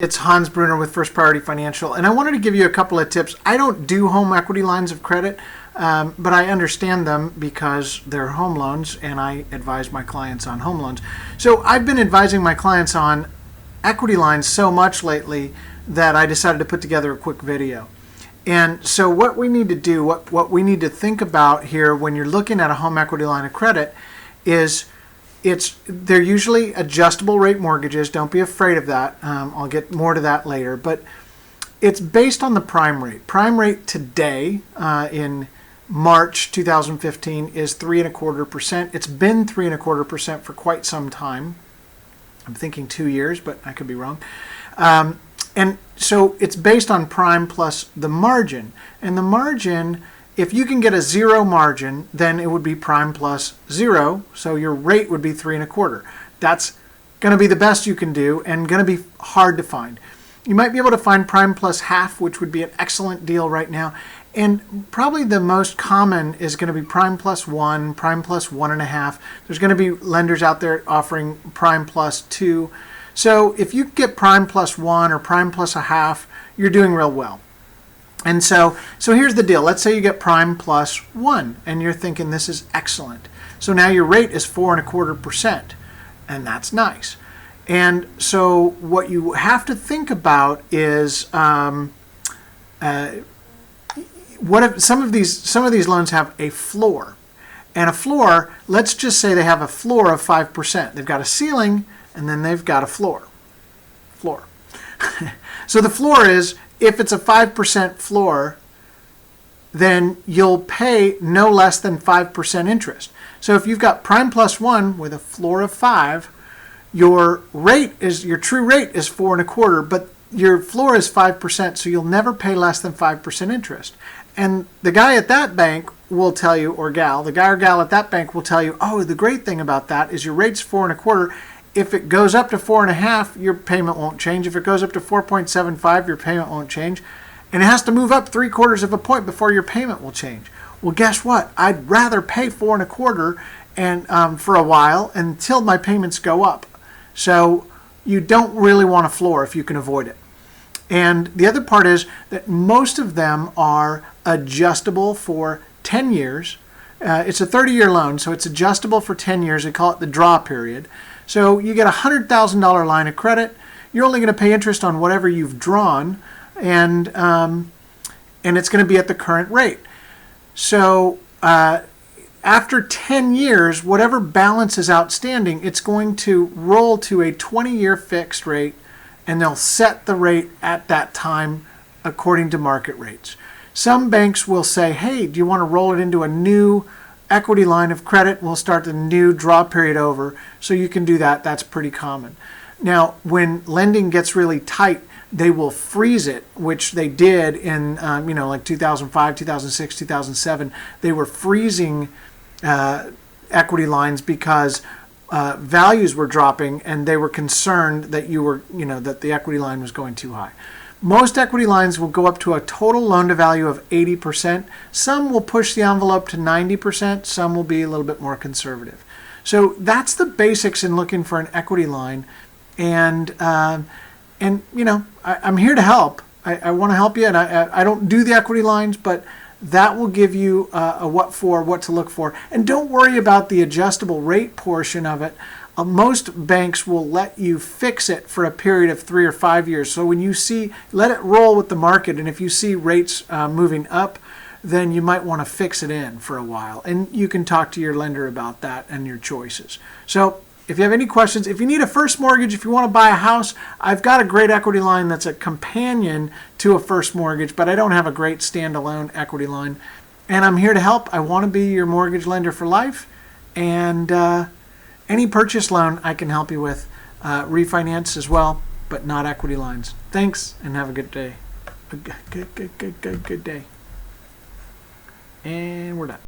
It's Hans Brunner with First Priority Financial, and I wanted to give you a couple of tips. I don't do home equity lines of credit, but I understand them because they're home loans, and I advise my clients on home loans. So I've been advising my clients on equity lines so much lately that I decided to put together a quick video. And so what we need to do, what we need to think about here when you're looking at a home equity line of credit is they're usually adjustable rate mortgages. Don't be afraid of that. I'll get more to that later. But it's based on the prime rate. Prime rate today in March 2015 is 3.25%. It's been 3.25% for quite some time. I'm thinking 2 years, but I could be wrong. And so it's based on prime plus the margin. And the margin, if you can get a zero margin, then it would be prime plus zero. So your rate would be 3.25. That's going to be the best you can do and going to be hard to find. You might be able to find prime plus half, which would be an excellent deal right now. And probably the most common is going to be prime plus 1, prime plus 1.5. There's going to be lenders out there offering prime plus 2. So if you get prime plus 1 or prime plus a half, you're doing real well. And so here's the deal. Let's say you get prime plus 1 and you're thinking this is excellent. So now your rate is 4.25%, and that's nice. And so what you have to think about is what if some of these loans have a floor. And a floor, let's just say they have a floor of 5%. They've got a ceiling and then they've got a floor. So the floor is, if it's a 5% floor, then you'll pay no less than 5% interest. So if you've got prime plus 1 with a floor of 5, your true rate is 4.25, but your floor is 5%, so you'll never pay less than 5% interest. And the guy at that bank will tell you, or gal, the guy or gal at that bank will tell you, oh, the great thing about that is your rate's 4.25. If it goes up to 4.5, your payment won't change. If it goes up to 4.75, your payment won't change. And it has to move up 0.75 of a point before your payment will change. Well, guess what? I'd rather pay 4.25 and for a while until my payments go up. So you don't really want a floor if you can avoid it. And the other part is that most of them are adjustable for 10 years. It's a 30-year loan, so it's adjustable for 10 years. They call it the draw period. So you get a $100,000 line of credit. You're only going to pay interest on whatever you've drawn, and it's going to be at the current rate. So after 10 years, whatever balance is outstanding, it's going to roll to a 20-year fixed rate, and they'll set the rate at that time according to market rates. Some banks will say, hey, do you want to roll it into a new equity line of credit? We'll start the new draw period over. So you can do that. That's pretty common. Now, when lending gets really tight, they will freeze it, which they did in, like 2005, 2006, 2007. They were freezing equity lines because values were dropping, and they were concerned that that the equity line was going too high. Most equity lines will go up to a total loan to value of 80%. Some will push the envelope to 90%. Some will be a little bit more conservative. So that's the basics in looking for an equity line. And I'm here to help. I want to help you, and I don't do the equity lines, but that will give you what to look for. And don't worry about the adjustable rate portion of it. Most banks will let you fix it for a period of 3 or 5 years. So when you let it roll with the market, and if you see rates moving up, then you might want to fix it in for a while. And you can talk to your lender about that and your choices. So if you have any questions, if you need a first mortgage, if you want to buy a house, I've got a great equity line that's a companion to a first mortgage, but I don't have a great standalone equity line. And I'm here to help. I want to be your mortgage lender for life. And any purchase loan I can help you with. Refinance as well, but not equity lines. Thanks, and have a good day. Good day. And we're done.